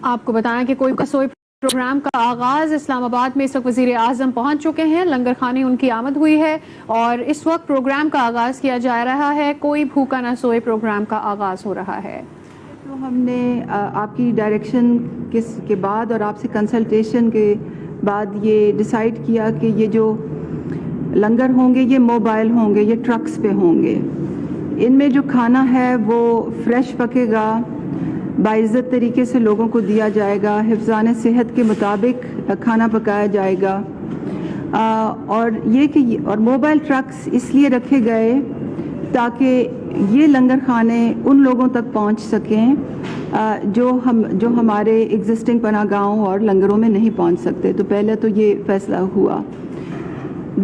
آپ کو بتایا کہ کوئی کسوئی پروگرام کا آغاز اسلام آباد میں اس وقت وزیر اعظم پہنچ چکے ہیں. لنگر خانے ان کی آمد ہوئی ہے اور اس وقت پروگرام کا آغاز کیا جا رہا ہے. کوئی بھوکا نہ سوئے پروگرام کا آغاز ہو رہا ہے. تو ہم نے آپ کی ڈائریکشن کے بعد اور آپ سے کنسلٹیشن کے بعد یہ ڈیسائیڈ کیا کہ یہ جو لنگر ہوں گے یہ موبائل ہوں گے, یہ ٹرکس پہ ہوں گے. ان میں جو کھانا ہے وہ فریش پکے گا, باعزت طریقے سے لوگوں کو دیا جائے گا, حفظان صحت کے مطابق کھانا پکایا جائے گا. اور موبائل ٹرکس اس لیے رکھے گئے تاکہ یہ لنگر خانے ان لوگوں تک پہنچ سکیں جو ہمارے ایگزسٹنگ پناہ گاہوں اور لنگروں میں نہیں پہنچ سکتے. تو پہلے تو یہ فیصلہ ہوا.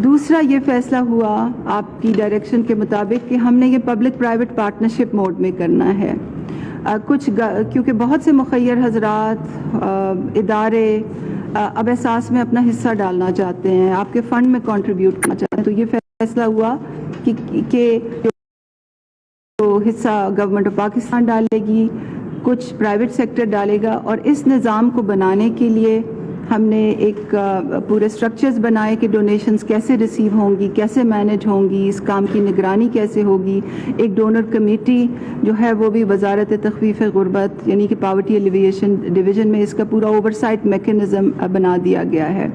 دوسرا یہ فیصلہ ہوا آپ کی ڈائریکشن کے مطابق کہ ہم نے یہ پبلک پرائیویٹ پارٹنرشپ موڈ میں کرنا ہے. کیونکہ بہت سے مخیر حضرات ادارے اب احساس میں اپنا حصہ ڈالنا چاہتے ہیں, آپ کے فنڈ میں کنٹریبیوٹ کرنا چاہتے ہیں. تو یہ فیصلہ ہوا کہ جو حصہ گورنمنٹ آف پاکستان ڈالے گی, کچھ پرائیویٹ سیکٹر ڈالے گا. اور اس نظام کو بنانے کے لیے ہم نے ایک پورے سٹرکچرز بنائے کہ ڈونیشنز کیسے ریسیو ہوں گی, کیسے مینج ہوں گی, اس کام کی نگرانی کیسے ہوگی. ایک ڈونر کمیٹی جو ہے وہ بھی وزارت تخفیف غربت یعنی کہ پاورٹی ایلیویشن ڈویژن میں اس کا پورا اوورسائٹ میکینزم بنا دیا گیا ہے.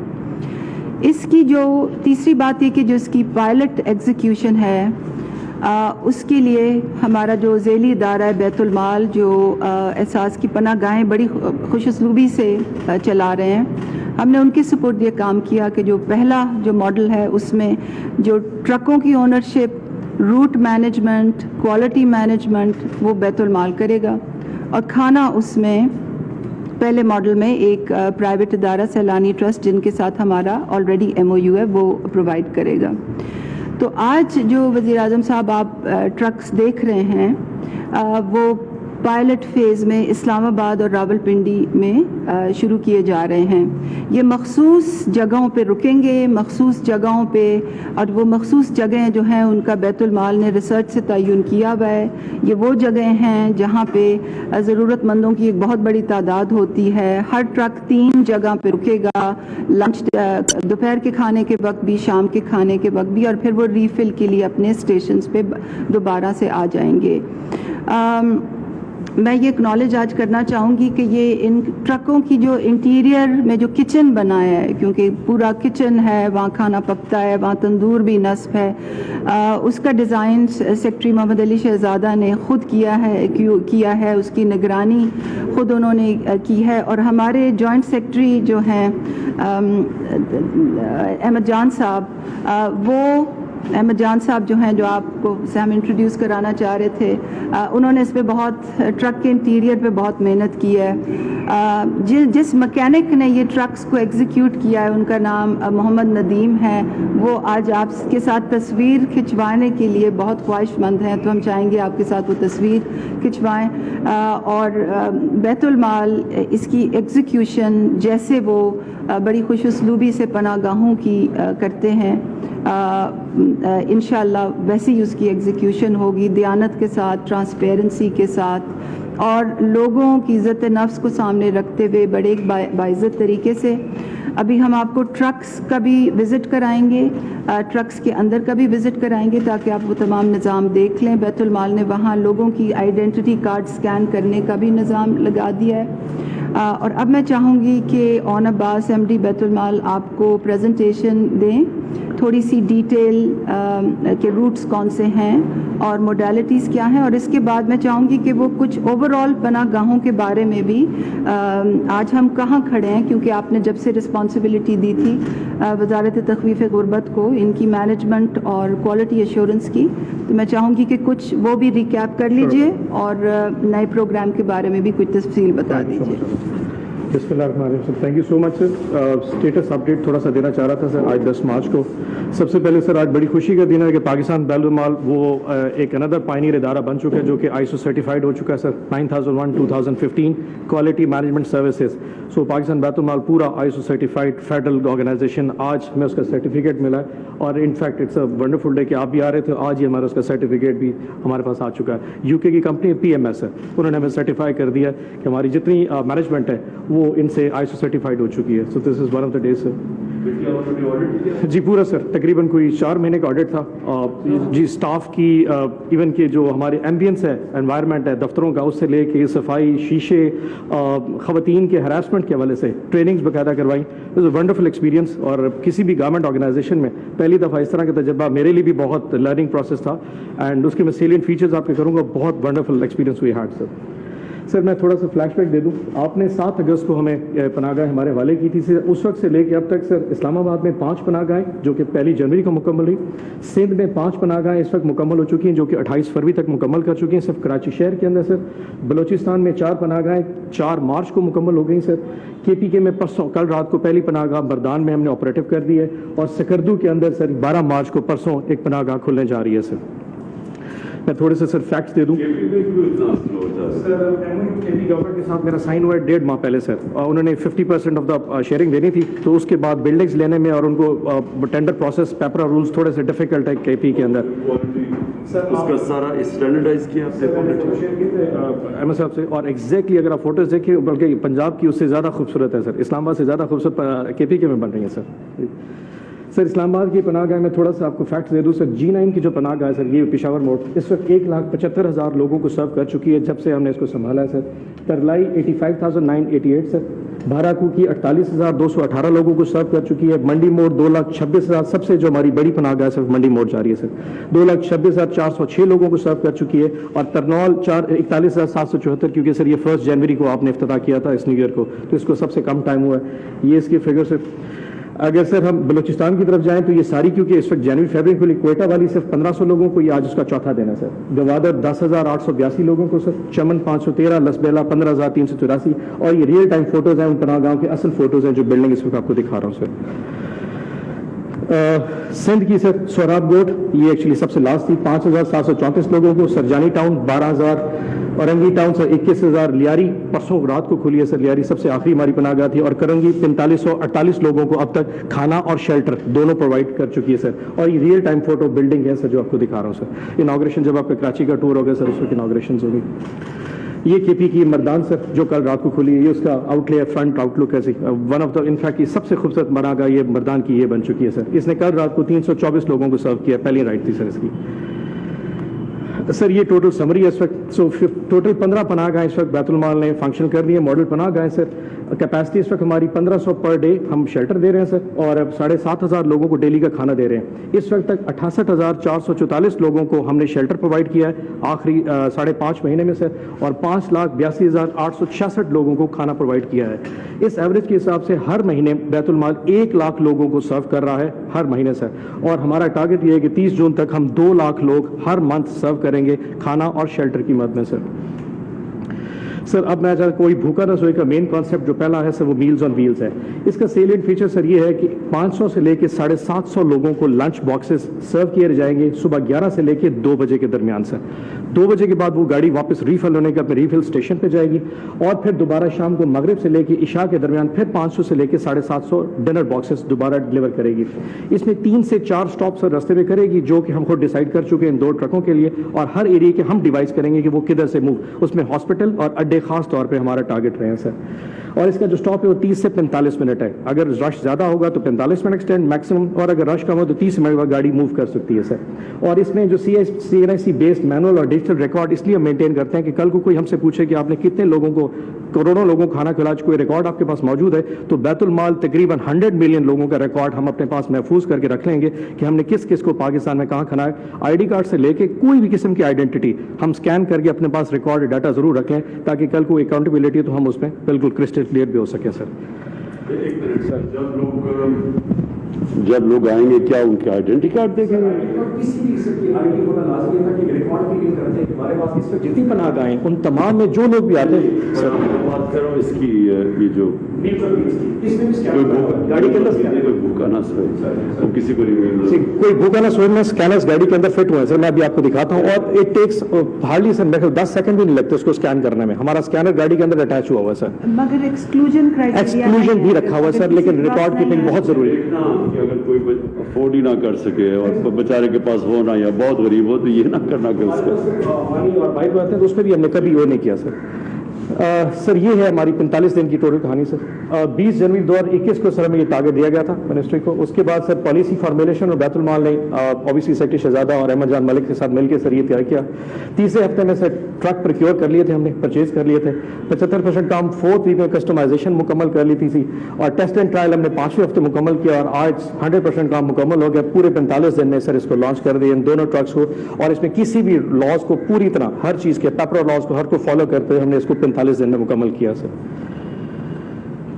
اس کی جو تیسری بات یہ کہ جو اس کی پائلٹ ایگزیکیوشن ہے اس کے لیے ہمارا جو ذیلی ادارہ ہے بیت المال, جو احساس کی پناہ گاہیں بڑی خوش اسلوبی سے چلا رہے ہیں, ہم نے ان کی سپورٹ یہ کام کیا کہ جو پہلا جو ماڈل ہے اس میں جو ٹرکوں کی ownership, route management, quality management وہ بیت المال کرے گا. اور کھانا اس میں پہلے ماڈل میں ایک پرائیویٹ ادارہ سیلانی ٹرسٹ جن کے ساتھ ہمارا آلریڈی MOU ہے وہ پرووائڈ کرے گا. تو آج جو وزیر اعظم صاحب آپ ٹرکس دیکھ رہے ہیں وہ پائلٹ فیز میں اسلام آباد اور راولپنڈی میں شروع کیے جا رہے ہیں. یہ مخصوص جگہوں پہ رکیں گے, مخصوص جگہوں پہ, اور وہ مخصوص جگہیں جو ہیں ان کا بیت المال نے ریسرچ سے تعین کیا ہوا ہے. یہ وہ جگہیں ہیں جہاں پہ ضرورت مندوں کی ایک بہت بڑی تعداد ہوتی ہے. ہر ٹرک 3 جگہ پہ رکے گا, لنچ دوپہر کے کھانے کے وقت بھی, شام کے کھانے کے وقت بھی, اور پھر وہ ریفل کے لیے اپنے اسٹیشنز پہ دوبارہ سے آ جائیں گے. میں یہ اکنالج آج کرنا چاہوں گی کہ یہ ان ٹرکوں کی جو انٹیریئر میں جو کچن بنایا ہے, کیونکہ پورا کچن ہے, وہاں کھانا پکتا ہے, وہاں تندور بھی نصب ہے, اس کا ڈیزائن سیکٹری محمد علی شہزادہ نے خود کیا ہے, اس کی نگرانی خود انہوں نے کی ہے. اور ہمارے جوائنٹ سیکٹری جو ہیں احمد جان صاحب جو ہیں, جو آپ کو سے ہم انٹروڈیوس کرانا چاہ رہے تھے, انہوں نے اس پہ بہت ٹرک کے انٹیریئر پہ بہت محنت کی ہے. جس مکینک نے یہ ٹرکس کو ایگزیکیوٹ کیا ہے ان کا نام محمد ندیم ہے. وہ آج آپ کے ساتھ تصویر کھنچوانے کے لیے بہت خواہش مند ہیں, تو ہم چاہیں گے آپ کے ساتھ وہ تصویر کھنچوائیں. اور بیت المال اس کی ایگزیکیوشن جیسے وہ بڑی خوش اسلوبی سے پناہ گاہوں کی کرتے ہیں, انشاءاللہ ویسے ہی اس کی ایگزیکیوشن ہوگی, دیانت کے ساتھ, ٹرانسپیرنسی کے ساتھ, اور لوگوں کی عزت نفس کو سامنے رکھتے ہوئے بڑے ایک باعزت طریقے سے. ابھی ہم آپ کو ٹرکس کا بھی وزٹ کرائیں گے, ٹرکس کے اندر کا بھی وزٹ کرائیں گے تاکہ آپ وہ تمام نظام دیکھ لیں. بیت المال نے وہاں لوگوں کی آئیڈینٹی کارڈ سکین کرنے کا بھی نظام لگا دیا ہے. اور اب میں چاہوں گی کہ اون عباس MD بیت المال آپ کو پریزنٹیشن دیں, تھوڑی سی ڈیٹیل کے روٹس کون سے ہیں اور موڈیلٹیز کیا ہیں, اور اس کے بعد میں چاہوں گی کہ وہ کچھ اوور آل پناہ گاہوں کے بارے میں بھی آج ہم کہاں کھڑے ہیں, کیونکہ آپ نے جب سے رسپانسبلٹی دی تھی وزارت تخفیف غربت کو ان کی مینجمنٹ اور کوالٹی ایشورنس کی, تو میں چاہوں گی کہ کچھ وہ بھی ریکیپ کر لیجئے اور نئے پروگرام کے بارے میں بھی کچھ تفصیل بتا دیجئے. بسم اللہ الرحمن الرحیم. Thank you so much sir. Status update تھوڑا سا دینا چاہ رہا تھا سر. آج 10 مارچ کو سب سے پہلے سر آج بڑی خوشی کا دن ہے کہ پاکستان بیت المال وہ ایک اندر پائنیئر ادارہ بن چکا ہے جو کہ ISO سرٹیفائڈ ہو چکا ہے سر. 9001 2015 کوالٹی مینجمنٹ سروسز. سو پاکستان بیت المال پورا ISO سرٹیفائڈ فیڈرل آرگنائزیشن. آج ہمیں اس کا سرٹیفکیٹ ملا ہے اور in fact it's a wonderful day کہ آپ بھی آ رہے تھے. آج ہی ہمارا اس کا سرٹیفکیٹ بھی ہمارے پاس آ چکا ہے. UK کی کمپنی PMS ہے, انہوں نے ہمیں سرٹیفائی کر دیا کہ ہماری جتنی مینجمنٹ ہے وہ ان سے ISO سرٹیفائڈ ہو چکی ہے. So this is one of the days sir. جی پورا سر تقریباً کوئی 4 مہینے کا آڈٹ تھا. جی اسٹاف کی ایون کہ جو ہمارے ایمبینس ہے, انوائرمنٹ ہے دفتروں کا, اس سے لے کے صفائی, شیشے, خواتین کے ہراسمنٹ کے حوالے سے ٹریننگز باقاعدہ کروائی. It's a wonderful experience. اور کسی بھی گورنمنٹ آرگنائزیشن میں پہلی دفعہ اس طرح کا تجربہ میرے لیے بھی بہت لرننگ پروسیس تھا. اینڈ اس کے میں سیلینٹ فیچرز آپ کے کروں گا. بہت ونڈرفل ایکسپیرینس ہوئی ہارڈ سر. سر میں تھوڑا سا فلیش بیک دے دوں. آپ نے 7 اگست کو ہمیں پناہ گاہ ہمارے حوالے کی تھی. اس وقت سے لے کے اب تک سر اسلام آباد میں 5 پناہ گاہیں جو کہ 1 جنوری کو مکمل ہوئی. سندھ میں 5 پناہ گاہیں اس وقت مکمل ہو چکی ہیں جو کہ 28 فروری تک مکمل کر چکی ہیں صرف کراچی شہر کے اندر سر. بلوچستان میں 4 پناہ گاہیں 4 مارچ کو مکمل ہو گئی سر. KPK میں پرسوں کل رات کو پہلی پناہ گاہ بردان میں ہم نے آپریٹو کر دی ہے. اور سکردو کے اندر سر 12 مارچ کو پرسوں ایک پناہ گاہ کھلنے جا رہی ہے سر. میں تھوڑے سے سر فیکٹس دے دوں. سر گورنمنٹ کے ساتھ میرا سائن ہوا ہے 1.5 ماہ پہلے سر. انہوں نے 50% آف دا شیئرنگ دینی تھی, تو اس کے بعد بلڈنگس لینے میں اور ان کو ٹینڈر پروسیس پیپر اور رولز تھوڑے سے ڈیفیکلٹ ہے KP کے اندر. اس کا سارا اسٹینڈرڈائز کیا احمد صاحب سے. اور ایگزیکٹلی اگر آپ فوٹوز دیکھیں بلکہ پنجاب کی اس سے زیادہ خوبصورت ہے سر. اسلام آباد سے زیادہ خوبصورت KPK میں بن رہی ہیں سر. سر اسلام آباد کی پناہ گاہ میں تھوڑا سا آپ کو فیکٹس دے دوں سر. G9 کی جو پناہ گاہ ہے سر, یہ پشاور موڑ اس وقت 1,75,000 لوگوں کو سرو کر چکی ہے جب سے ہم نے اس کو سنبھالا ہے سر. ترلائی 85,988 سر. بھاراکو کی 48,218 لوگوں کو سرو کر چکی ہے. منڈی موڑ 2,26,000 سب سے جو ہماری بڑی پناہ گاہ ہے سر منڈی موڑ جا رہی ہے سر. 2,26,406 لوگوں کو سرو کر چکی ہے. اور ترنول 41,774 کیونکہ سر یہ 1 جنوری کو آپ نے افتتاح کیا تھا اس نیو ایئر کو, تو اس کو سب سے کم ٹائم ہوا ہے. یہ اس کی فگر سے. اگر سر ہم بلوچستان کی طرف جائیں تو یہ ساری کیونکہ اس وقت جنوری فیبرری کو کوئٹہ والی صرف 1,500 لوگوں کو, یہ آج اس کا چوتھا دن ہے سر. گوادر 10,882 لوگوں کو سر. چمن 513, لسبیلا 15,384. اور یہ ریئل ٹائم فوٹوز ہیں ان پناہ گاہوں کے, اصل فوٹوز ہیں جو بلڈنگ اس وقت آپ کو دکھا رہا ہوں سر. سندھ کی سر سوراب گوٹ یہ ایکچولی سب سے لاسٹ تھی, 5,734 لوگوں کو. سرجانی ٹاؤن 12,000. اورنگی ٹاؤن سر 21,000. لیاری پرسوں رات کو کھلی ہے سر. لیاری سب سے آخری ہماری پناہ گاہ تھی. اور کرنگی 4,548 لوگوں کو اب تک کھانا اور شیلٹر دونوں پرووائڈ کر چکی ہے سر. اور یہ ریئل ٹائم فوٹو بلڈنگ ہے سر جو آپ کو دکھا رہا ہوں سر. انوگریشن جب آپ کا کراچی کا ٹور ہوگا سر اس وقت انوگریشن ہوگی. یہ KP کی مردان سر جو کل رات کو کھلی ہے, یہ اس کا آؤٹ لے فرنٹ آؤٹ لک ہے. ون آف دا انفیکٹ سب سے خوبصورت پناہ گاہ یہ مردان کی یہ بن چکی ہے سر. اس نے کل رات کو 324 لوگوں کو سرو کیا. پہلی رائٹ تھی سر اس کی. سر یہ ٹوٹل سمری ہے اس وقت. سو ٹوٹل 15 پناہ گاہیں اس وقت بیت المال نے فنکشن کر دی ہے. ماڈل پناہ گاہیں سر. کیپیسٹی اس وقت ہماری 1,500 پر ڈے ہم شیلٹر دے رہے ہیں سر. اور 7,500 لوگوں کو ڈیلی کا کھانا دے رہے ہیں. اس وقت تک 68,444 لوگوں کو ہم نے شیلٹر پرووائڈ کیا ہے آخری 5.5 مہینے میں سر. اور 5,82,866 لوگوں کو کھانا پرووائڈ کیا ہے. اس ایوریج کے حساب سے ہر مہینے بیت المال 1 لاکھ لوگوں کو سرو کر رہا ہے ہر مہینے سر. اور ہمارا ٹارگٹ یہ ہے کہ 30 جون تک ہم 2 لاکھ لوگ ہر منتھ سرو کریں گے کھانا اور شیلٹر کی مد میں سر. سر اب میں چاہتا کوئی بھوکا نہ سوئے کا مین کانسیپٹ جو پہلا ہے سر وہ میلز آن ویلز ہے. اس کا سیلینٹ فیچر سر یہ ہے کہ 500 سے لے کے 750 لوگوں کو لنچ باکسز سرو کیے جائیں گے صبح 11 سے لے کے 2 بجے کے درمیان سر. 2 بجے کے بعد وہ گاڑی واپس ریفل ہونے کے اپنے ریفل اسٹیشن پہ جائے گی. اور پھر دوبارہ شام کو مغرب سے لے کے عشاء کے درمیان پھر 500 سے لے کے 750 ڈنر باکسز دوبارہ ڈلیور کرے گی. اس میں 3 سے 4 اسٹاپ سر رستے پہ کرے گی جو کہ ہم خود ڈیسائیڈ کر چکے ہیں ان 2 ٹرکوں کے لیے. اور ہر ایریا کے ہم ڈیوائز کریں گے کہ وہ کدھر سے موو. اس میں ہاسپٹل اور اڈے خاص طور پہ ہمارا ٹارگٹ رہے ہیں سر. اور اس کا جو اسٹاپ ہے وہ 30 سے 45 منٹ ہے. اگر رش زیادہ ہوگا تو 45 منٹ ایکسٹینڈ میکسیمم, اور اگر رش کم ہو تو 30 منٹ بعد گاڑی موو کر سکتی ہے سر. اور اس میں جو CNIC بیسڈ مینول اور ڈیجیٹل ریکارڈ اس لیے ہم مینٹین کرتے ہیں کہ کل کو کوئی ہم سے پوچھے کہ آپ نے کتنے لوگوں کو, کروڑوں لوگوں کو کھانا کھلایا, کوئی ریکارڈ آپ کے پاس موجود ہے تو بیت المال تقریباً 100 ملین لوگوں کا ریکارڈ ہم اپنے پاس محفوظ کر کے رکھ لیں گے کہ ہم نے کس کس کو پاکستان میں کہاں کھلایا. ID کارڈ سے لے کے کوئی بھی قسم کی آئیڈینٹی ہم اسکین کر کے اپنے پاس ریکارڈ ڈاٹا ضرور رکھیں تاکہ کل کو اکاؤنٹیبلٹی تو ہم اس میں بالکل کرسٹل کلیئر بھی ہو سکے سر. ایک منٹ سر, جب لوگ जब लोग आएंगे क्या उनके आइडेंटिटी कार्ड देखेंगे? किसी भी किस्म की आईडी होना लाजमी था कि रिकॉर्ड कीपिंग करते हैं हमारे पास इस वक्त जितनी पनाह आए उन तमाम में जो लोग भी आते हैं सर बात करो इसकी ये जो इसमें कोई गाड़ी के अंदर कोई भूखा ना सोए वो किसी को नहीं मिल कोई भूखा ना सोए में स्कैनर्स गाड़ी के अंदर फिट हुए हैं सर, मैं अभी आपको दिखाता हूँ और इट टेक्स हार्डली सर मेरे 10 सेकंड भी नहीं लगते उसको स्कैन करने में। हमारा स्कैनर गाड़ी के अंदर अटैच हुआ हुआ है सर, मगर एक्सक्लूजन भी रखा हुआ है सर, लेकिन रिकॉर्ड कीपिंग बहुत जरूरी है। कि अगर कोई अफोर्ड ही ना कर सके और बेचारे के पास हो ना या बहुत गरीब हो तो ये ना करना कि उसका और बाइक आते हैं तो उसमें भी हमने कभी वो नहीं किया सर। सर ये है हमारी 45 दिन की टोटल कहानी सर। 20 जनवरी 2021 को सर हमें ये टारगेट दिया गया था मिनिस्ट्री को। उसके बाद सर पॉलिसी फॉर्मुलेशन और बैतुल माल ने ऑब्वियसली सेक्रेटरी शहजादा और अहमद जान मलिक के साथ मिलकर सर ये तैयार किया। तीसरे हफ्ते में सर ट्रक प्रोक्योर कर लिए थे, हमने परचेज कर लिए थे। 75% काम 4th वीक में कस्टमाइजेशन मुकम्मल कर ली थी और टेस्ट एंड ट्रायल हमने 5वें हफ्ते मुकम्मल किया और आज 100% काम मुकम्मल हो गया। पूरे 45 दिन में सर इसको लॉन्च कर दिए इन दोनों ट्रक्स को और इसमें किसी भी लॉज को पूरी तरह हर चीज़ के पेपर लॉज को हर को फॉलो करते हुए हमने इसको 45 दिन में मुकम्मल किया सर।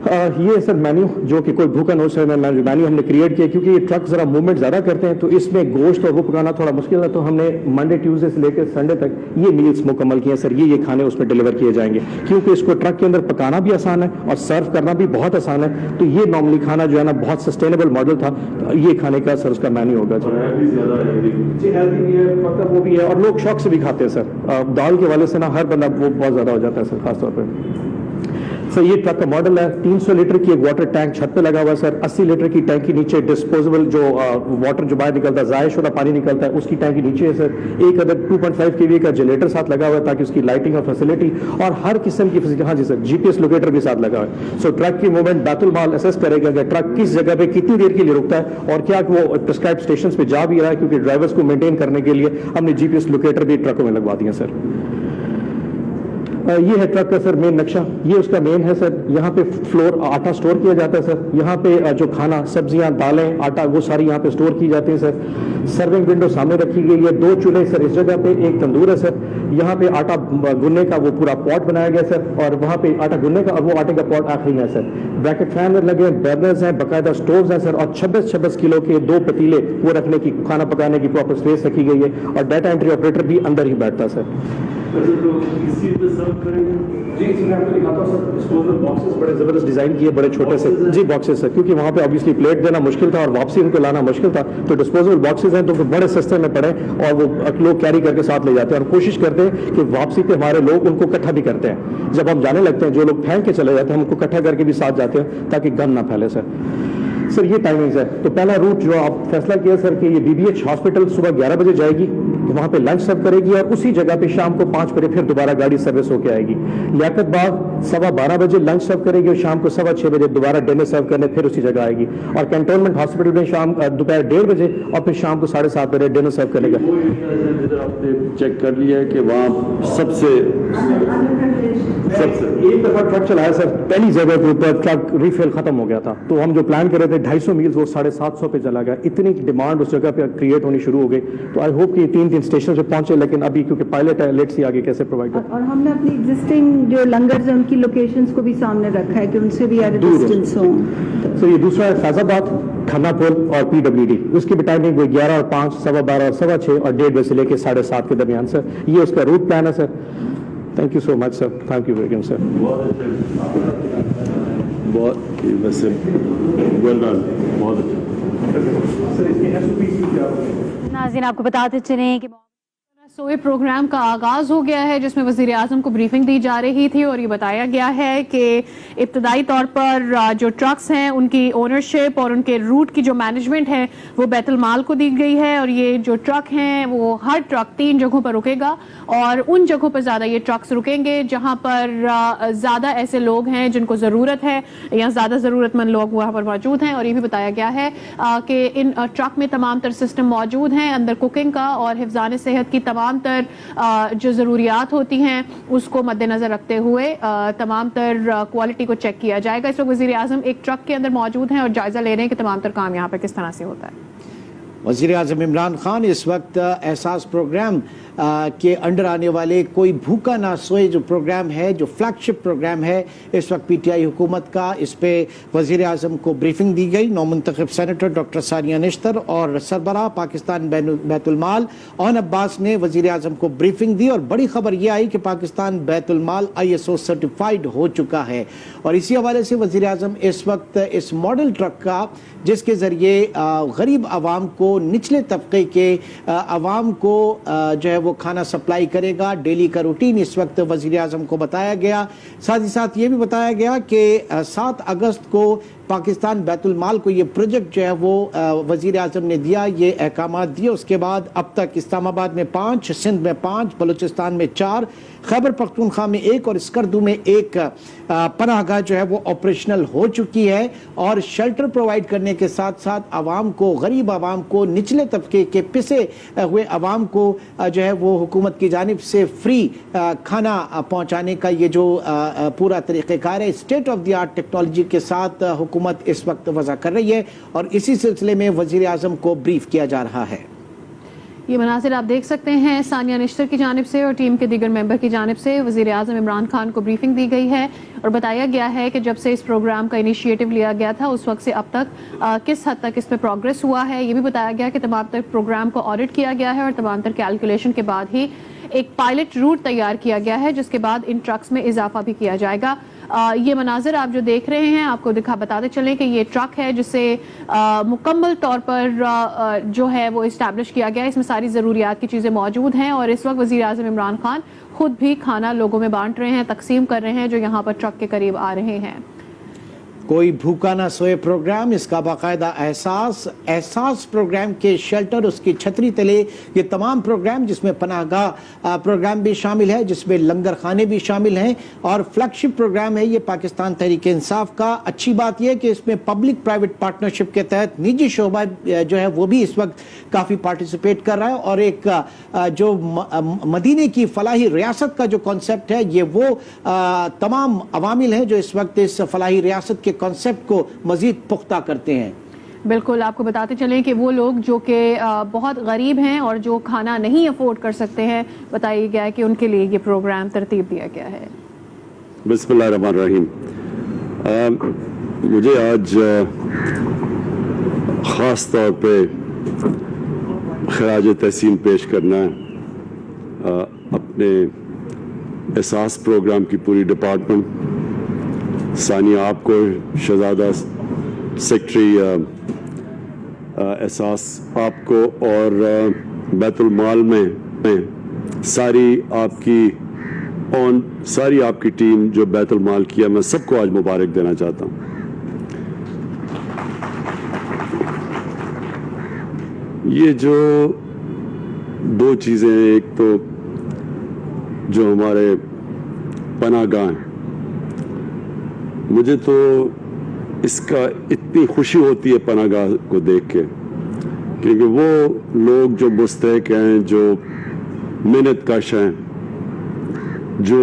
ये सर मेन्यू जो कि कोई भूखा न हो सर मेन्यू हमने क्रिएट किया क्योंकि ये ट्रक जरा मूवमेंट ज़्यादा करते हैं तो इसमें गोश्त और वो पकाना थोड़ा मुश्किल है, तो हमने मंडे ट्यूसडे से लेकर संडे तक ये मील्स मुकम्मल किए सर। ये खाने उसमें डिलीवर किए जाएंगे क्योंकि इसको ट्रक के अंदर पकाना भी आसान है और सर्व करना भी बहुत आसान है। तो ये नॉर्मली खाना जो है ना बहुत सस्टेनेबल मॉडल था, तो ये खाने का सर उसका मेन्यू होगा जी। हेल्दी भी है, मतलब वो भी है और लोग शौक से भी खाते हैं सर। दाल के वाले से ना हर बंदा वो बहुत ज़्यादा हो जाता है सर खासतौर पर। सर ये ट्रक का मॉडल है, 300 लीटर की एक वाटर टैंक छत पे लगा हुआ है सर। 80 लीटर की टैंक के नीचे डिस्पोजेबल जो वाटर जो बाहर निकलता है ज़ायश वाला पानी निकलता है उसकी टैंक के नीचे है सर। एक अदर 2.5 kVA का जनरेटर साथ लगा हुआ है ताकि उसकी लाइटिंग और फैसिलिटी और हर किस्म की फैसिलिटी। हाँ जी सर, GPS लोकेटर भी साथ लगा हुआ है। सो ट्रक की मूवमेंट बैतुल माल असेस करेगा कि ट्रक किस जगह पे कितनी देर के लिए रुकता है और क्या वो प्रिस्क्राइब स्टेशन पे जा भी रहा है, क्योंकि ड्राइवर्स को मेंटेन करने के लिए हमने GPS लोकेटर भी ट्रकों में लगवा दिए सर। ये है ट्रक का सर मेन नक्शा, ये उसका मेन है सर। यहाँ पे फ्लोर आटा स्टोर किया जाता है सर। यहाँ पे जो खाना सब्जियाँ दालें आटा वो सारी यहाँ पे स्टोर की जाती है सर। सर्विंग विंडो सामने रखी गई है, 2 चूल्हे सर इस जगह पे, एक तंदूर है सर। यहाँ पे आटा गुनने का वो पूरा पॉट बनाया गया सर और वहाँ पे आटा गुनने का और वो आटे का पॉट आखिरी में है सर। ब्रैकेट फैन लगे हैं, बर्नर्स हैं, बाकायदा स्टोव्स हैं सर और 26 किलो के 2 पतीले वो रखने की खाना पकाने की प्रॉपर स्पेस रखी गई है और डाटा एंट्री ऑपरेटर भी अंदर ही बैठता सर। जी मैं आपको दिखाता हूँ सर। डिस्पोजल बॉक्सेस बड़े जबरदस्त डिजाइन किए, बड़े छोटे से जी बॉक्सेस है क्योंकि वहाँ पे ऑब्वियसली प्लेट देना मुश्किल था और वापसी उनको लाना मुश्किल था, तो डिस्पोजल बॉक्सेस हैं तो बड़े सस्ते में पड़े और वो लोग कैरी करके साथ ले जाते हैं और कोशिश करते हैं कि वापसी पे हमारे लोग उनको इकट्ठा भी करते हैं। जब हम जाने लगते हैं जो लोग फेंक के चले जाते हैं हम उनको इकट्ठा करके भी साथ जाते हैं ताकि गंद ना फैले सर। सर ये टाइमिंग्स है, तो पहला रूट जो आप फैसला किया सर कि ये BBH हॉस्पिटल सुबह 11 बजे जाएगी, तो वहाँ पे लंच सर्व करेगी और उसी जगह पे शाम को 5 बजे फिर दोबारा गाड़ी सर्विस होके आएगी। लियाकत बाग 12:15 बजे लंच सर्व करेगी और शाम को 6:15 बजे दोबारा डिनर सर्व करने फिर उसी जगह आएगी। और कैंटोनमेंट हॉस्पिटल में शाम दोपहर 1:30 बजे और फिर शाम को 7:30 बजे डिनर सर्व करेगा। आपने चेक कर लिया है कि वहाँ सबसे एक दफा ट्रक चलाया सर, पहली जगह के ऊपर ट्रक रिफिल खत्म हो गया था, तो हम जो प्लान कर रहे थे 250 मील्स वो 750 पे चला गया। इतनी डिमांड उस जगह पे क्रिएट होनी शुरू हो गई, तो आई होप कि 3 स्टेशन पे पहुंचे, लेकिन अभी क्योंकि पायलट है लेट्स सी आगे कैसे प्रोवाइड कर। और हमने अपनी एग्जिस्टिंग जो लंगर्स हैं उनकी लोकेशंस को भी सामने रखा है कि उनसे भी एट डिस्टेंस हो। तो ये दूसरा है फैजाबाद, खन्नापुर और PWD, उसकी भी टाइमिंग वो 11 और 5, 12:15 और 6:15 और 1:30 बजे से लेकर 7:30 के दरमियान सर। ये उसका रूट प्लान है sir. Thank you so much sir, thank you very much sir. बहुत वैसे वेल डन, बहुत अच्छा। नाज़रीन आपको बताते चलें कि सोए प्रोग्राम का आगाज हो गया है जिसमें वजीर आजम को ब्रीफिंग दी जा रही थी और ये बताया गया है कि इब्तदाई तौर पर जो ट्रक्स हैं उनकी ओनरशिप और उनके रूट की जो मैनेजमेंट है वो बैतुल माल को दी गई है और ये जो ट्रक हैं वो हर ट्रक 3 जगहों पर रुकेगा और उन जगहों पर ज़्यादा ये ट्रक्स रुकेंगे जहां पर ज़्यादा ऐसे लोग हैं जिनको ज़रूरत है या ज़्यादा ज़रूरतमंद लोग वहाँ पर मौजूद हैं। और ये भी बताया गया है कि इन ट्रक में तमाम तर सिस्टम मौजूद हैं, अंदर कुकिंग का और हिफ्ज़ान सेहत की तमाम तर जो ज़रूरियात होती हैं उसको मद्देनज़र रखते हुए तमाम तर क्वालिटी को चेक किया जाएगा। इस वक्त वज़ीर आज़म एक ट्रक के अंदर मौजूद हैं और जायज़ा ले रहे हैं कि तमाम तर काम यहाँ पर किस तरह से होता है। वज़ीर आज़म इमरान खान इस वक्त एहसास प्रोग्राम के अंडर आने वाले कोई भूखा ना सोए जो प्रोग्राम है, जो फ्लैगशिप प्रोग्राम है इस वक्त पीटीआई हुकूमत का, इस पे वज़ीर आज़म को ब्रीफिंग दी गई। नौमुंतखब सेनेटर डॉक्टर सानिया निश्तर और सरबराह पाकिस्तान बैतुल माल ओन अब्बास ने वज़ीर आज़म को ब्रीफिंग दी, और बड़ी खबर यह आई कि पाकिस्तान बैतुल माल ISO सर्टिफाइड हो चुका है। और इसी हवाले से वज़ीर आज़म इस वक्त इस मॉडल ट्रक का, जिसके ज़रिए गरीब आवाम को, निचले तबके के आवाम को जो है वो खाना सप्लाई करेगा, डेली का रूटीन इस वक्त वज़ीर आज़म को बताया गया। साथ ही साथ ये भी बताया गया कि 7 अगस्त को पाकिस्तान बैतुल माल को ये प्रोजेक्ट जो है वो वज़ीर आज़म ने दिया, ये अहकामात दिए। उसके बाद अब तक इस्लामाबाद में 5, सिंध में 5, बलूचिस्तान में 4, खैबर पख्तूनख्वा में 1 और स्कर्दू में 1 पनाहगाह जो है वो ऑपरेशनल हो चुकी है। और शेल्टर प्रोवाइड करने के साथ साथ आवाम को, गरीब आवाम को, निचले तबके के पिसे हुए आवाम को जो है वो हुकूमत की जानिब से फ्री खाना पहुँचाने का ये जो पूरा तरीक़ेकार है, state of the art technology के साथ हुकूमत इस वक्त वज़ा कर रही है, और इसी सिलसिले में वज़ीर आज़म को ब्रीफ किया जा रहा है। ये मनाज़िर आप देख सकते हैं सानिया निश्तर की जानिब से और टीम के दीगर मेंबर की जानिब से वज़ीर आज़म इमरान खान को ब्रीफिंग दी गई है, और बताया गया है कि जब से इस प्रोग्राम का इनिशिएटिव लिया गया था उस वक्त से अब तक किस हद तक इसमें प्रोग्रेस हुआ है। ये भी बताया गया कि तमाम तर प्रोग्राम को ऑडिट किया गया है और तमाम तर कैलकुलेशन के बाद ही एक पायलट रूट तैयार किया गया है, जिसके बाद इन ट्रक्स में इजाफा भी किया जाएगा। ये मनाज़िर आप जो देख रहे हैं, आपको बताते चलें कि ये ट्रक है जिसे मुकम्मल तौर पर जो है वो इस्टेब्लिश किया गया है। इसमें सारी ज़रूरियात की चीज़ें मौजूद हैं, और इस वक्त वज़ीर आज़म इमरान खान खुद भी खाना लोगों में बांट रहे हैं, तकसीम कर रहे हैं जो यहाँ पर ट्रक के करीब आ रहे हैं। कोई भूखा ना सोए प्रोग्राम, इसका बाकायदा एहसास प्रोग्राम के शेल्टर, उसकी छतरी तले ये तमाम प्रोग्राम, जिसमें पनाहगाह प्रोग्राम भी शामिल है, जिसमें लंगर खाने भी शामिल हैं, और फ्लैगशिप प्रोग्राम है ये पाकिस्तान तहरीक इंसाफ का। अच्छी बात यह है कि इसमें पब्लिक प्राइवेट पार्टनरशिप के तहत निजी शोबा जो है वो भी इस वक्त काफ़ी पार्टिसिपेट कर रहा है, और एक जो मदीने की फलाही रियासत का जो कॉन्सेप्ट है, ये वो तमाम अवामिल हैं जो इस वक्त इस फलाही रियासत के कॉन्सेप्ट को मजीद पुख्ता करते हैं। बिल्कुल, आपको बताते चलें कि वो लोग जो कि बहुत गरीब हैं और जो खाना नहीं अफोर्ड कर सकते हैं, बताया गया है कि उनके लिए ये प्रोग्राम तरतीब दिया गया है। बिस्मिल्लाहिर्रहमानिर्रहीम। मुझे आज ख़ास तौर पे खराज तहसीन पेश करना है अपने एहसास प्रोग्राम की पूरी डिपार्टमेंट, सानिया आपको, शहजादा सेक्रेटरी एहसास आपको, और बैतुल माल में सारी आपकी टीम जो बैतुल माल किया, मैं सबको आज मुबारक देना चाहता हूँ। ये जो 2 चीज़ें हैं, एक तो जो हमारे पनाहगाह हैं, मुझे तो इसका इतनी खुशी होती है पनाहगाह को देख के, क्योंकि वो लोग जो मुस्तहिक हैं, जो मेहनत कश हैं, जो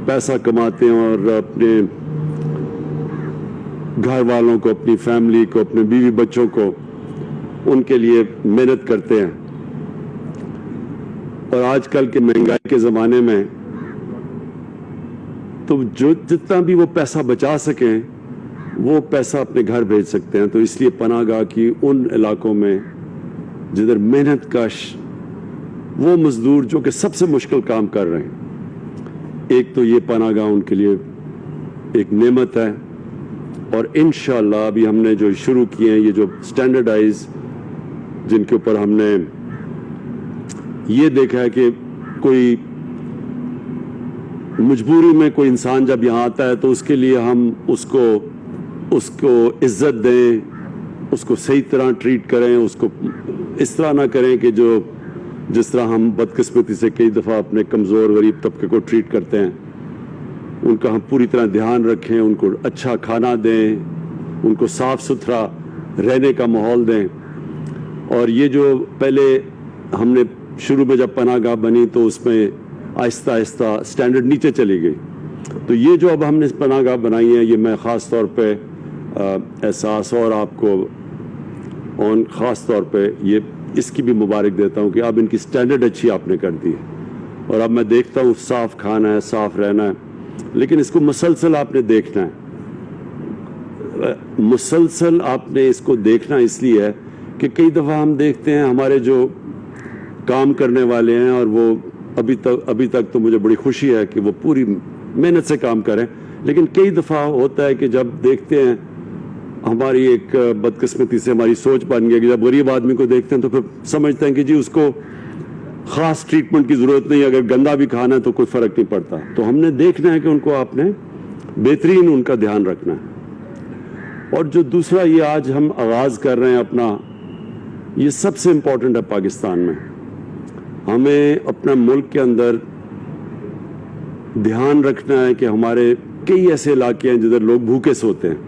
पैसा कमाते हैं और अपने घर वालों को, अपनी फैमिली को, अपने बीवी बच्चों को, उनके लिए मेहनत करते हैं। और आजकल के महंगाई के ज़माने में तो जो जितना भी वो पैसा बचा सकें वो पैसा अपने घर भेज सकते हैं। तो इसलिए पनाहगाह की उन इलाकों में जिधर मेहनत कश वो मजदूर जो कि सबसे मुश्किल काम कर रहे हैं, एक तो ये पनाहगाह उनके लिए एक नेमत है। और इंशाअल्लाह अभी हमने जो शुरू किए हैं, ये जो स्टैंडर्डाइज, जिनके ऊपर हमने ये देखा है कि कोई मजबूरी में कोई इंसान जब यहाँ आता है तो उसके लिए हम उसको इज्जत दें, उसको सही तरह ट्रीट करें, उसको इस तरह ना करें कि जिस तरह हम बदकिस्मती से कई दफ़ा अपने कमज़ोर गरीब तबके को ट्रीट करते हैं, उनका हम पूरी तरह ध्यान रखें, उनको अच्छा खाना दें, उनको साफ़ सुथरा रहने का माहौल दें। और ये जो पहले हमने शुरू में जब पनाहगाह बनी तो उसमें आहिस्ता आहिस्ता स्टैंडर्ड नीचे चली गई। तो ये जो अब हमने पनाहगाह बनाई है, ये मैं ख़ास तौर पे एहसास और आपको اور ख़ास طور पे ये इसकी भी मुबारक देता हूँ कि अब इनकी स्टैंडर्ड अच्छी आपने कर दी है और अब मैं देखता हूँ साफ़ खाना है, साफ़ रहना है, लेकिन इसको मुसलसल आपने देखना है। मुसलसल आपने इसको देखना इसलिए है कि कई दफ़ा हम देखते हैं हमारे जो काम करने वाले हैं और वो अभी तक तो मुझे बड़ी खुशी है कि वो पूरी मेहनत से काम करें, लेकिन कई दफ़ा होता है कि जब देखते हैं हमारी एक बदकिस्मती से हमारी सोच बन गई कि जब गरीब आदमी को देखते हैं तो फिर समझते हैं कि जी उसको ख़ास ट्रीटमेंट की ज़रूरत नहीं, अगर गंदा भी खाना है तो कोई फ़र्क नहीं पड़ता। तो हमने देखना है कि उनको आपने बेहतरीन उनका ध्यान रखना है। और जो दूसरा ये आज हम आगाज़ कर रहे हैं अपना, ये सबसे इम्पोर्टेंट है पाकिस्तान में। हमें अपने मुल्क के अंदर ध्यान रखना है कि हमारे कई ऐसे इलाके हैं जिधर लोग भूखे सोते हैं,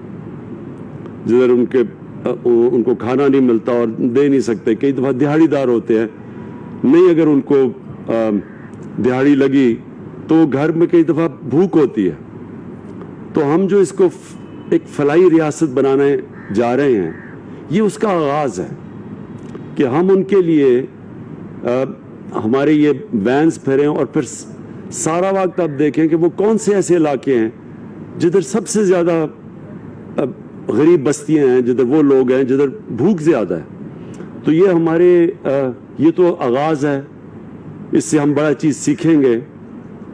जिधर उनको खाना नहीं मिलता और दे नहीं सकते। कई दफ़ा दिहाड़ीदार होते हैं, नहीं अगर उनको दिहाड़ी लगी तो घर में कई दफ़ा भूख होती है। तो हम जो इसको एक फलाई रियासत बनाने जा रहे हैं, ये उसका आगाज़ है कि हम उनके लिए हमारे ये वैन्स फिरें और फिर सारा वक्त आप देखें कि वो कौन से ऐसे इलाके हैं जिधर सबसे ज़्यादा गरीब बस्तियां हैं, जिधर वो लोग हैं जिधर भूख ज़्यादा है। तो ये हमारे ये तो आगाज़ है, इससे हम बड़ा चीज़ सीखेंगे,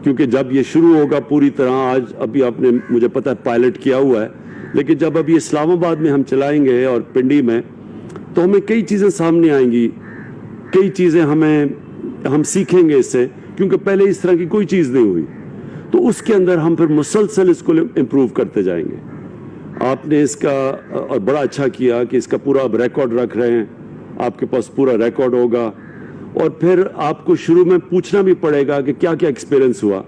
क्योंकि जब ये शुरू होगा पूरी तरह, आज अभी आपने मुझे पता है पायलट किया हुआ है, लेकिन जब अभी इस्लामाबाद में हम चलाएंगे और पिंडी में, तो हमें कई चीज़ें सामने आएंगी, कई चीज़ें हम सीखेंगे इससे, क्योंकि पहले इस तरह की कोई चीज़ नहीं हुई। तो उसके अंदर हम फिर मुसलसल इसको इम्प्रूव करते जाएंगे। आपने इसका और बड़ा अच्छा किया कि इसका पूरा अब रिकॉर्ड रख रहे हैं, आपके पास पूरा रिकॉर्ड होगा और फिर आपको शुरू में पूछना भी पड़ेगा कि क्या क्या एक्सपीरियंस हुआ,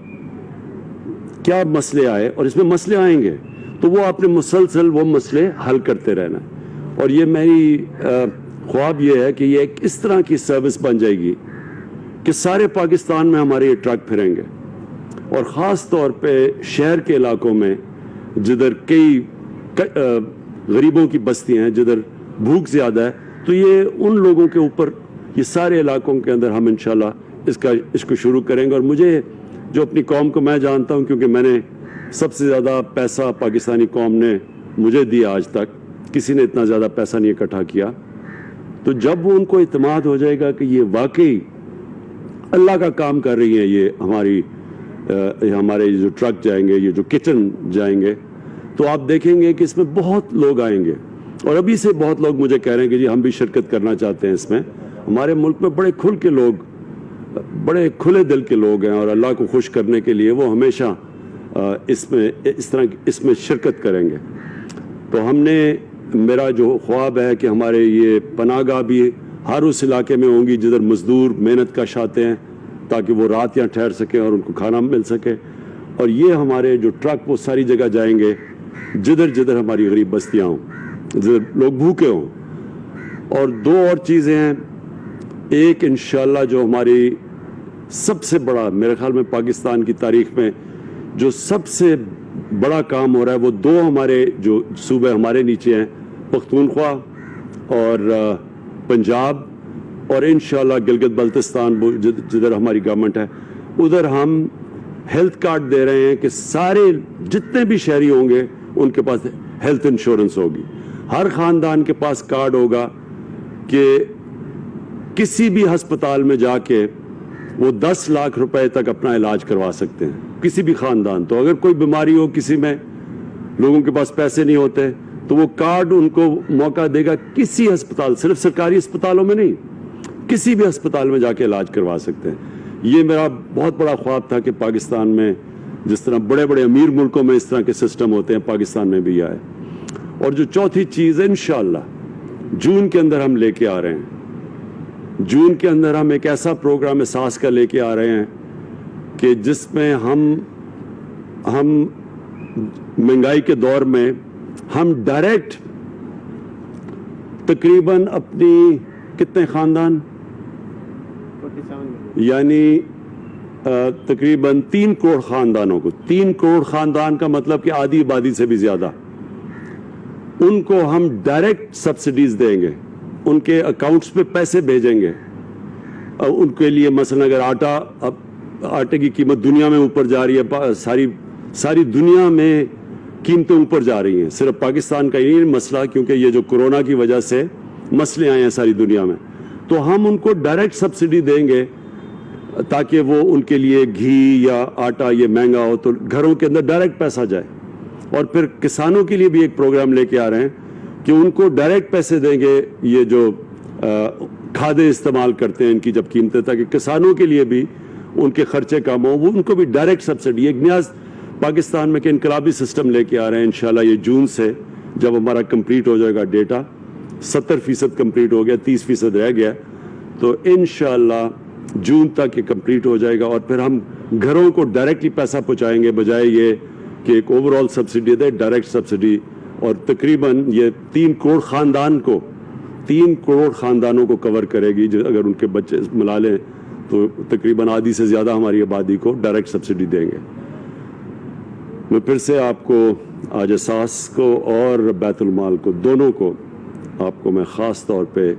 क्या मसले आए, और इसमें मसले आएंगे तो वो आपने मुसलसल वो मसले हल करते रहना। और ये मेरी ख्वाब ये है कि ये एक इस तरह की सर्विस बन जाएगी कि सारे पाकिस्तान में हमारे ये ट्रक फिरेंगे, और ख़ास तौर पे शहर के इलाकों में जिधर कई गरीबों की बस्तियां हैं, जिधर भूख ज़्यादा है, तो ये उन लोगों के ऊपर, ये सारे इलाकों के अंदर हम इंशाल्लाह इसको शुरू करेंगे। और मुझे जो अपनी कौम को मैं जानता हूँ, क्योंकि मैंने सबसे ज़्यादा पैसा पाकिस्तानी कौम ने मुझे दिया, आज तक किसी ने इतना ज़्यादा पैसा नहीं इकट्ठा किया। तो जब वो उनको इत्मीनान हो जाएगा कि ये वाकई अल्लाह का काम कर रही है, ये हमारे जो ट्रक जाएंगे, ये जो किचन जाएंगे, तो आप देखेंगे कि इसमें बहुत लोग आएंगे। और अभी से बहुत लोग मुझे कह रहे हैं कि जी हम भी शिरकत करना चाहते हैं इसमें। हमारे मुल्क में बड़े खुल के लोग, बड़े खुले दिल के लोग हैं, और अल्लाह को खुश करने के लिए वो हमेशा इसमें शिरकत करेंगे। तो हमने, मेरा जो ख्वाब है कि हमारे ये पनाहगाह भी हर उस इलाके में होंगी जिधर मजदूर मेहनत कश आते हैं, ताकि वो रात यहाँ ठहर सकें और उनको खाना मिल सके। और ये हमारे जो ट्रक वो सारी जगह जाएंगे जिधर जिधर हमारी गरीब बस्तियाँ हों, जिधर लोग भूखे हों। और दो और चीज़ें हैं, एक इंशाल्लाह जो हमारी सबसे बड़ा, मेरे ख्याल में पाकिस्तान की तारीख में जो सबसे बड़ा काम हो रहा है, वो दो हमारे जो सूबे हमारे नीचे हैं, पख्तूनख्वा और पंजाब, और इंशाल्लाह गिलगित बल्तिस्तान जिधर हमारी गवर्नमेंट है, उधर हम हेल्थ कार्ड दे रहे हैं कि सारे जितने भी शहरी होंगे उनके पास हेल्थ इंश्योरेंस होगी। हर ख़ानदान के पास कार्ड होगा कि किसी भी अस्पताल में जाके वो 10 लाख रुपए तक अपना इलाज करवा सकते हैं, किसी भी ख़ानदान। तो अगर कोई बीमारी हो, किसी में लोगों के पास पैसे नहीं होते, तो वो कार्ड उनको मौका देगा किसी अस्पताल, सिर्फ सरकारी अस्पतालों में नहीं, किसी भी अस्पताल में जाके इलाज करवा सकते हैं। ये मेरा बहुत बड़ा ख्वाब था कि पाकिस्तान में जिस तरह बड़े बड़े अमीर मुल्कों में इस तरह के सिस्टम होते हैं, पाकिस्तान में भी आए। और जो चौथी चीज़ इंशाअल्लाह जून के अंदर हम लेके आ रहे हैं, जून के अंदर हम एक ऐसा प्रोग्राम एहसास का लेके आ रहे हैं कि जिसमें हम महंगाई के दौर में हम डायरेक्ट तकरीबन अपनी कितने ख़ानदान, यानी तकरीबन 3 करोड़ ख़ानदानों को, 3 करोड़ ख़ानदान का मतलब कि आधी आबादी से भी ज़्यादा, उनको हम डायरेक्ट सब्सिडीज देंगे, ان کے اکاؤنٹس پہ پیسے بھیجیں گے. ان کے لیے مثلا اگر آٹے کی قیمت دنیا میں اوپر جا رہی ہے, ساری دنیا میں قیمتیں اوپر جا رہی ہیں, صرف پاکستان کا ہی نہیں مسئلہ, کیونکہ یہ جو کورونا کی وجہ سے مسئلے آئے ہیں ساری دنیا میں, تو ہم ان کو ڈائریکٹ سبسڈی دیں گے تاکہ وہ ان کے لیے گھی یا آٹا یہ مہنگا ہو تو گھروں کے اندر ڈائریکٹ پیسہ جائے. اور پھر کسانوں کے لیے بھی ایک پروگرام لے کے آ رہے ہیں کہ ان کو ڈائریکٹ پیسے دیں گے, یہ جو کھادیں استعمال کرتے ہیں ان کی جب قیمتیں, تاکہ کسانوں کے لیے بھی ان کے خرچے کم ہوں, وہ ان کو بھی ڈائریکٹ سبسڈی. ایک نیا پاکستان میں کہ انقلابی سسٹم لے کے آ رہے ہیں انشاءاللہ یہ جون سے, جب ہمارا کمپلیٹ ہو جائے گا ڈیٹا, 70% کمپلیٹ ہو گیا, 30% رہ گیا, تو انشاءاللہ جون تک یہ کمپلیٹ ہو جائے گا. اور پھر ہم گھروں کو ڈائریکٹلی پیسہ پہنچائیں گے, بجائے یہ کہ ایک اوور آل سبسڈی دے, ڈائریکٹ سبسڈی. اور تقریباً یہ 3 کروڑ خاندانوں کو کور کرے گی, اگر ان کے بچے ملا لیں تو تقریباً آدھی سے زیادہ ہماری آبادی کو ڈائریکٹ سبسڈی دیں گے. میں پھر سے آپ کو آج اساس کو اور بیت المال کو دونوں کو آپ کو میں خاص طور پہ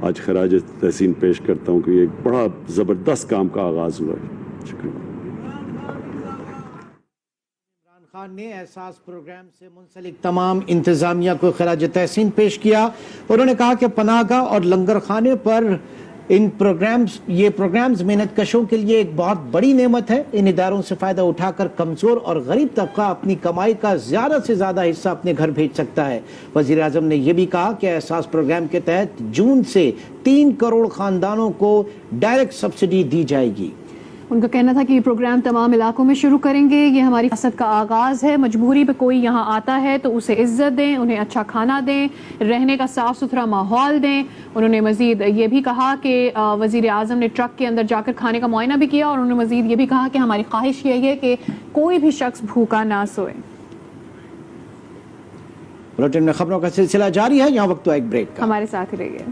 آج خراج تحسین پیش کرتا ہوں کہ یہ ایک بڑا زبردست کام کا آغاز ہوا ہے. شکریہ. عمران خان نے احساس پروگرام سے منسلک تمام انتظامیہ کو خراج تحسین پیش کیا. انہوں نے کہا کہ پناہ گاہ اور لنگر خانے پر یہ پروگرامز محنت کشوں کے لیے ایک بہت بڑی نعمت ہے. ان اداروں سے فائدہ اٹھا کر کمزور اور غریب طبقہ اپنی کمائی کا زیادہ سے زیادہ حصہ اپنے گھر بھیج سکتا ہے. وزیر اعظم نے یہ بھی کہا کہ احساس پروگرام کے تحت جون سے 3 کروڑ خاندانوں کو ڈائریکٹ سبسڈی دی جائے گی. ان کا کہنا تھا کہ یہ پروگرام تمام علاقوں میں شروع کریں گے. یہ ہماری سیاست کا آغاز ہے. مجبوری پہ کوئی یہاں آتا ہے تو اسے عزت دیں, انہیں اچھا کھانا دیں, رہنے کا صاف ستھرا ماحول دیں. انہوں نے مزید یہ بھی کہا کہ وزیر اعظم نے ٹرک کے اندر جا کر کھانے کا معائنہ بھی کیا, اور انہوں نے مزید یہ بھی کہا کہ ہماری خواہش یہی ہے کہ کوئی بھی شخص بھوکا نہ سوئے. بلیٹن میں خبروں کا سلسلہ جاری ہے, یہاں وقت تو ایک بریک کا. ہمارے ساتھ ہی رہیے.